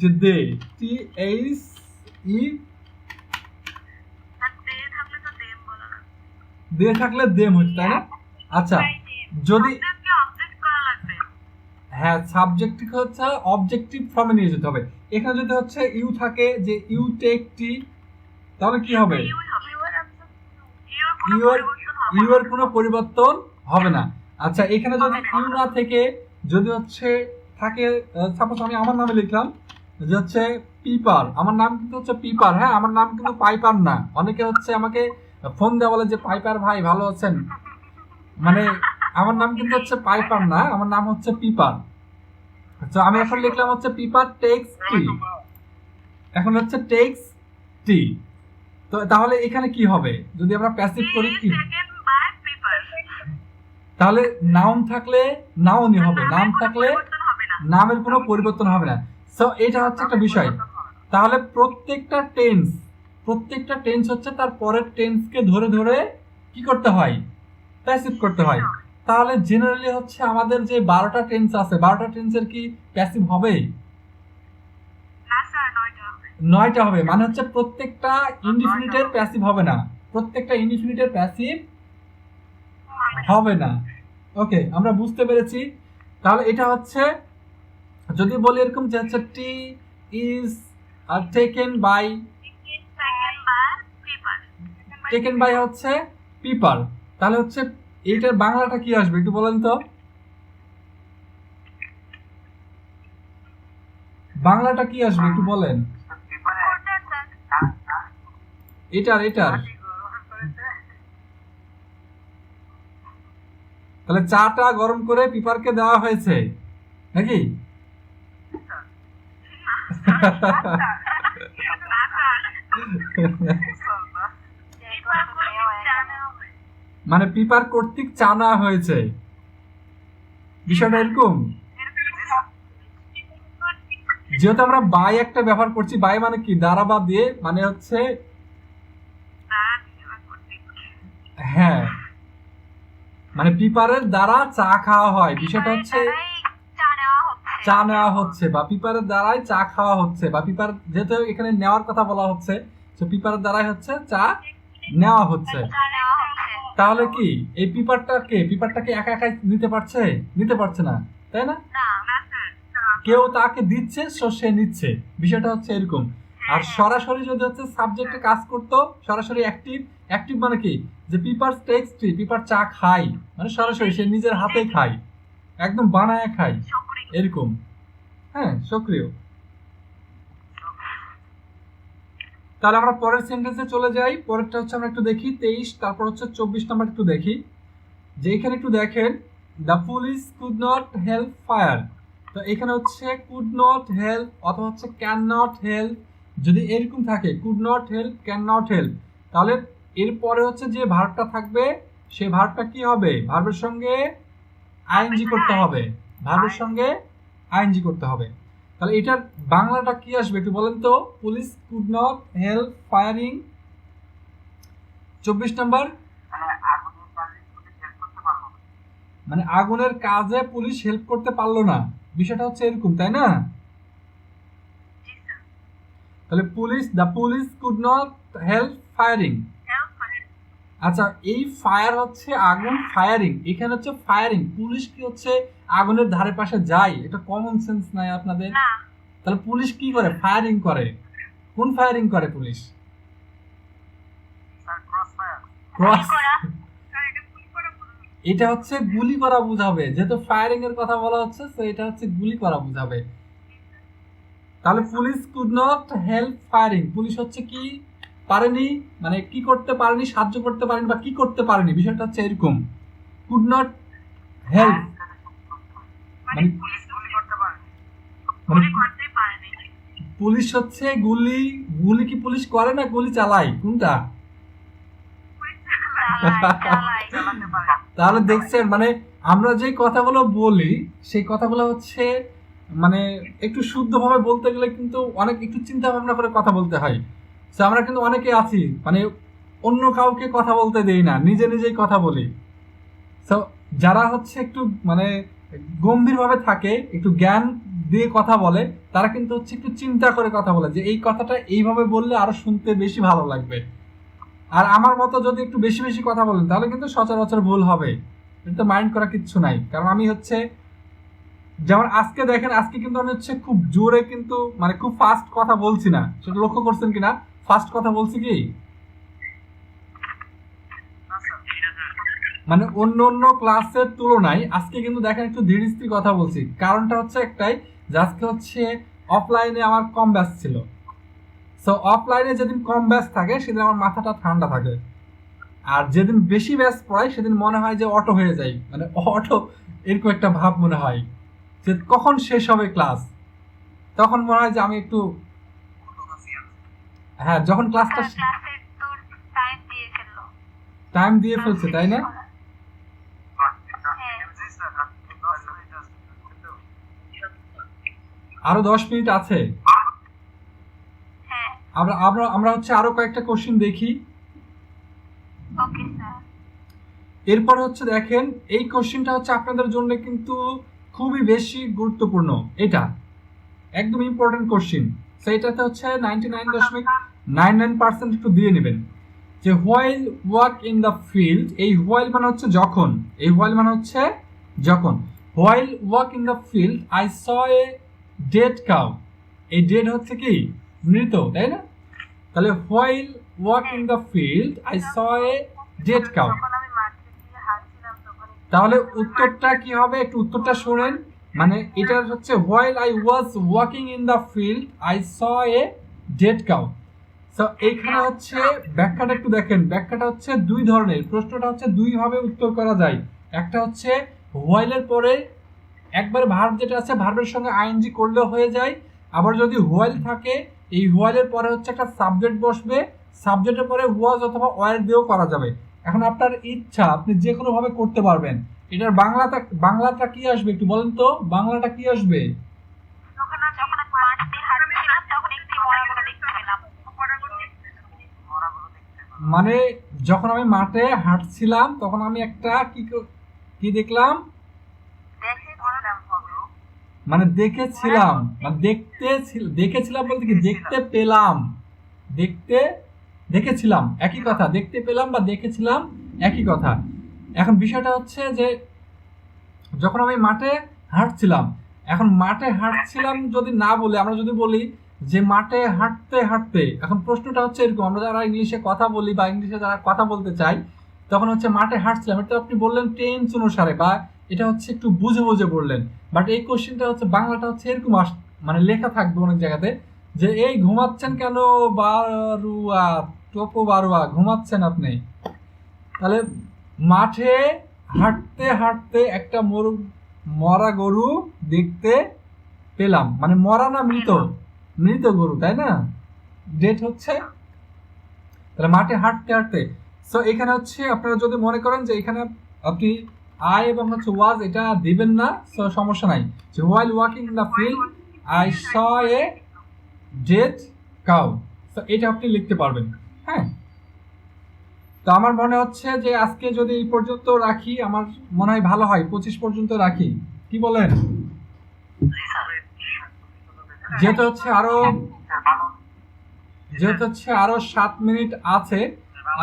যে দে, THE, দে থাকলে দেম হচ্ছে, তাই না? আচ্ছা, যদি হ্যাঁ সাবজেক্টকে হচ্ছে অবজেক্টিভ ফর্মে নিয়ে যেতে হবে। এখানে যদি হচ্ছে ইউ থাকে, যে ইউ টেক টি, তাহলে কি হবে? ইউ এর কোনো পরিবর্তন হবে না। আচ্ছা, এখানে যদি ইউ না থেকে যদি হচ্ছে থাকে, সাপোজ আমি আমার নামে লিখলাম যে হচ্ছে পিপার, আমার নাম কিন্তু হচ্ছে পিপার, হ্যাঁ, আমার নাম কিন্তু পাইপার না। অনেকে হচ্ছে আমাকে ফোন দেওয়া বলে যে পাইপার ভাই ভালো আছেন, মানে আমার নাম কিন্তু হচ্ছে পাইপার না, আমার নাম হচ্ছে পিপার। তো আমি এখন লিখলাম হচ্ছে পিপার টেক্স টি, এখন হচ্ছে টেক্স টি। তো তাহলে এখানে কি হবে যদি আমরা প্যাসিভ করি, কি তাহলে নাউন থাকলে নাউনই হবে, নাম থাকলে নামের কোনো পরিবর্তন হবে না। সো এটা হচ্ছে একটা বিষয়। তাহলে প্রত্যেকটা টেন্স হচ্ছে তার পরের টেন্সকে ধরে ধরে কি করতে হয়, প্যাসিভ করতে হয়। তাহলে জেনারেলি হচ্ছে আমাদের যে 12টা টেন্স আছে, 12টা টেন্সের কি প্যাসিভ হবে? 9টা হবে। মানে হচ্ছে প্রত্যেকটা ইনডিফিনিটের প্যাসিভ হবে না, প্রত্যেকটা ইনডিফিনিটের প্যাসিভ হবে না। ওকে, আমরা বুঝতে পেরেছি। তাহলে এটা হচ্ছে যদি বলি এরকম যে হচ্ছে টি ইজ টেকেন বাই হচ্ছে পিপার, তাহলে হচ্ছে এইটার বাংলাটা কি আসবে একটু বলেন তো, বাংলাটা কি আসবে একটু বলেন এটার। তাহলে চাটা গরম করে পিপারকে দেওয়া হয়েছে নাকি? মানে পিপার কর্তৃক চা নেওয়া হয়েছে, বিষয়টা এরকম। যেহেতু আমরা বাই একটা ব্যবহার করছি, বাই মানে কি দ্বারা বা দিয়ে, মানে হচ্ছে হ্যাঁ, মানে পিপারের দ্বারা চা খাওয়া হয়, বিষয়টা হচ্ছে চা নেওয়া হচ্ছে বা পিপারের দ্বারাই চা খাওয়া হচ্ছে, বা পিপার যেহেতু এখানে নেওয়ার কথা বলা হচ্ছে, তো পিপারের দ্বারাই হচ্ছে চা নেওয়া হচ্ছে। তাহলে কি এই পিপারটাকে একা একাই নিতে পারছে না, তাই না? কেউ তাকে দিচ্ছে, সে নিচ্ছে, বিষয়টা হচ্ছে এরকম। আর সরাসরি যদি হচ্ছে সাবজেক্টে কাজ করতো, সরাসরি অ্যাক্টিভ মানে কি যে পিপার টেক্স টি, পিপার চা খায়, মানে সরাসরি সে নিজের হাতে খায়, একদম বানায় খায় এরকম। হ্যাঁ, সক্রিয়। তাহলে আমরা পরের সেন্টেন্সে চলে যাই। পরেরটা হচ্ছে আমরা একটু দেখি 23, তারপর হচ্ছে 24 নাম্বার একটু দেখি, যে এখানে একটু দেখেন the police could not help fire. তো এখানে হচ্ছে কুড নট হেল্প অথবা হচ্ছে ক্যান নট হেল্প, যদি এরকম থাকে could not help, can not help, তাহলে এরপরে হচ্ছে যে ভার্বটা থাকবে সে ভার্বটা কি হবে, ভার্বের সঙ্গে আইএনজি করতে হবে, ভার্বের সঙ্গে আইএনজি করতে হবে। তাহলে এটার বাংলাটা কি আসবে একটু বলেন তো, police could not help firing. 24 number, মানে আগুনের কাজে পুলিশ হেল্প করতে পারলো না, বিষয়টা হচ্ছে এরকম, তাই না? তাহলে the police could not help firing. আচ্ছা, এই ফায়ার হচ্ছে আগুন, ফায়ারিং এখানে হচ্ছে ফায়ারিং, পুলিশ কি হচ্ছে আগুনের ধারে পাশে যায়? এটা কমন সেন্স নাই আপনাদের? তাহলে পুলিশ কি করে? ফায়ারিং করে। কোন ফায়ারিং করে পুলিশ? ক্রস। এটা হচ্ছে গুলি করা বুঝাবে, যেহেতু ফায়ারিং এর কথা বলা হচ্ছে, তো এটা হচ্ছে গুলি করা বুঝাবে। তাহলে police could not help firing, police হচ্ছে কি পারেনি, মানে কি করতে পারেনি, সাহায্য করতে পারেনি বা কি করতে পারেনি, বিষয়টা হচ্ছে এরকম। কুড নট হেল্প মানে পুলিশ হচ্ছে গুলি কি পুলিশ করে না গুলি চালায়, কোনটা? তাহলে দেখছেন, মানে আমরা যে কথাগুলো বলি সেই কথাগুলো হচ্ছে মানে একটু শুদ্ধভাবে বলতে গেলে কিন্তু অনেক একটু চিন্তা ভাবনা করে কথা বলতে হয়। তো আমরা কিন্তু অনেকে আছি মানে অন্য কাউকে কথা বলতে দেই না, নিজেই কথা বলি। তো যারা হচ্ছে একটু মানে গম্ভীরভাবে থাকে, একটু জ্ঞান দিয়ে কথা বলে, তারা কিন্তু হচ্ছে একটু চিন্তা করে কথা বলে যে এই কথাটা এইভাবে বললে আরো শুনতে বেশি ভালো লাগবে। আর আমার মতো যদি একটু বেশি বেশি কথা বলেন তাহলে কিন্তু সচরাচর ভুল হবে, এটা মাইন্ড করা কিচ্ছু নাই। কারণ আমি হচ্ছে যেমন আজকে দেখেন, আজকে কিন্তু আমি হচ্ছে খুব জোরে কিন্তু মানে খুব ফাস্ট কথা বলছি না, সেটা লক্ষ্য করছেন কিনা? ফাস্ট কথা বলছি কি মানে অন্য ক্লাসের তুলনায় আজকে কিন্তু দেখেন একটু ধীরে স্থির কথা বলছি। কারণটা হচ্ছে একটাই যে আজকে হচ্ছে অফলাইনে আমার কম ব্যাচ ছিল। সো অফলাইনে যেদিন কম ব্যাচ থাকে সেদিন আমার মাথাটা ঠান্ডা থাকে। আর যেদিন বেশি ব্যাচ পড়াই সেদিন মনে হয় যে অটো হয়ে যায়, মানে অটো এরকম একটা ভাব মনে হয় যে কখন শেষ হবে ক্লাস। তখন মনে হয় যে আমি একটু, হ্যাঁ, যখন ক্লাসটা ক্লাসে তো টাইম দিয়ে ফেললো। টাইম দিয়ে ফেলছে, তাই না? আরো 10 মিনিট আছে। হ্যাঁ, আমরা আমরা আমরা হচ্ছে আরো কয়েকটা কোশ্চেন দেখি। Okay sir. এরপর হচ্ছে দেখেন, এই কোশ্চেনটা হচ্ছে আপনাদের জন্য কিন্তু খুবই বেশি গুরুত্বপূর্ণ। এটা একদম ইম্পর্টেন্ট কোশ্চেন। সো এটাতে হচ্ছে 99.99% একটু দিয়ে নেবেন যে while walk in the field, এই হোয়াইল মানে হচ্ছে যখন, এই হোয়াইল মানে হচ্ছে যখন। While walk in the field I saw a dead cow, এই ডেড হচ্ছে কি মৃত, তাই না? তাহলে while walk in the field I saw a dead cow, যখন আমি মাঠে গিয়ে হাঁটছিলাম তখন তাহলে উত্তরটা কি হবে একটু উত্তরটা শোনেন। মানে এটা হচ্ছে while I was walking in the field I saw a dead cow. So এইখানে হচ্ছে ব্যাখ্যাটা একটু দেখেন, ব্যাখ্যাটা হচ্ছে দুই ধরনের, প্রশ্নটা হচ্ছে দুই ভাবে উত্তর করা যায়। একটা হচ্ছে হোয়াইলের পরে একবার ভার্ব যেটা আছে ভার্বের সঙ্গে আইএনজি করলেও হয়ে যায়, আবার যদি হোয়াইল থাকে এই হোয়াইলের পরে হচ্ছে একটা সাবজেক্ট বসবে, সাবজেক্টের পরে ওয়াজ অথবা ওয়ার দিয়েও করা যাবে। এখন আপনার ইচ্ছা, আপনি যে কোনো ভাবে করতে পারবেন। এটার বাংলাটা কি আসবে একটু বলেন তো, বাংলাটা কি আসবে? যখন আমি মাঠ দিয়ে হাঁটছিলাম তখন একটি মরাগুলো দেখতে পেলাম। মানে যখন আমি মাঠে হাঁটছিলাম তখন আমি একটা কি দেখলাম, মানে দেখেছিলাম, মানে দেখেছিলাম বলতে কি দেখতে পেলাম, দেখেছিলাম একই কথা, দেখতে পেলাম বা দেখেছিলাম একই কথা। এখন বিষয়টা হচ্ছে যে যখন আমি মাঠে হাঁটছিলাম, এখন মাঠে হাঁটছিলাম যদি না বলে আমরা যদি বলি যে মাঠে হাঁটতে হাঁটতে, এখন প্রশ্নটা হচ্ছে এরকম, আমরা যারা ইংলিশে কথা বলি বা ইংলিশে যারা কথা বলতে চাই তখন হচ্ছে মাঠে হাঁটছিলাম, এটা আপনি বললেন টেন্স অনুসারে বা এটা হচ্ছে একটু বুঝে বুঝে বললেন। বাট এই কোশ্চেনটা হচ্ছে বাংলাটা হচ্ছে এরকম মানে লেখা থাকবে অনেক জায়গাতে যে এই ঘুমাচ্ছেন কেন বারুয়া, টোপো বারুয়া, ঘুমাচ্ছেন আপনি। তাহলে মাঠে হাঁটতে হাঁটতে একটা মরা গরু দেখতে পেলাম, মানে মরা না মৃত, মৃত গরু, তাই না? ডেট হচ্ছে, তাহলে মাঠে হাঁটতে হাঁটতে। সো এখানে হচ্ছে আপনারা যদি মনে করেন যে এখানে আপনি আই এবং হচ্ছে ওয়াজ এটা দিবেন না, সো সমস্যা নাই। যে while walking in the field I saw a dead cow, so এটা আপনি লিখতে পারবেন। হ্যাঁ, তো আমার মনে হচ্ছে যে আজকে যদি এই পর্যন্ত রাখি আমার মনে হয় ভালো হয়, 25 পর্যন্ত রাখি, কি বলেন? যেহেতু হচ্ছে আরো 7 মিনিট আছে।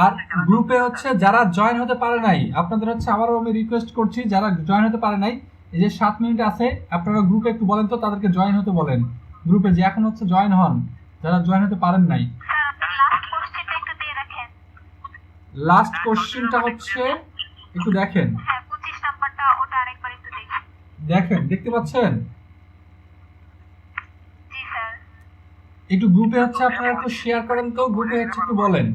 আর গ্রুপে হচ্ছে যারা জয়েন হতে পারে নাই, আপনাদের হচ্ছে আবারও আমি রিকোয়েস্ট করছি যারা জয়েন হতে পারে নাই, এই যে 7 মিনিট আছে আপনারা গ্রুপে একটু বলেন তো তাদেরকে জয়েন হতে বলেন, গ্রুপে যে এখন হচ্ছে জয়েন হন যারা জয়েন হতে পারেন নাই। লাস্ট কোশ্চেনটা হচ্ছে একটু দেখেন, হ্যাঁ 25 নাম্বারটা ওটা আরেকবার একটু দেখি। দেখেন, দেখতে পাচ্ছেন? জি স্যার। একটু গ্রুপে হচ্ছে আপনারা একটু শেয়ার করেন তো, গ্রুপে হচ্ছে একটু বলেন।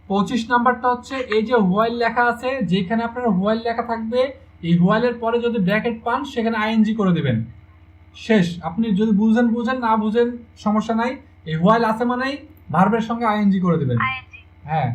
25 নাম্বারটা হচ্ছে এই যে হোয়াইল লেখা আছে, যেখানে আপনার হোয়াইল লেখা থাকবে এই হোয়াইলের পরে যদি ব্র্যাকেট পান সেখানে আইএনজি করে দিবেন, শেষ। আপনি যদি বুঝেন না বুঝেন সমস্যা নাই, এই হোয়াইল আছে মানেই ভার্বের সঙ্গে আইএনজি করে দিবেন। হ্যাঁ।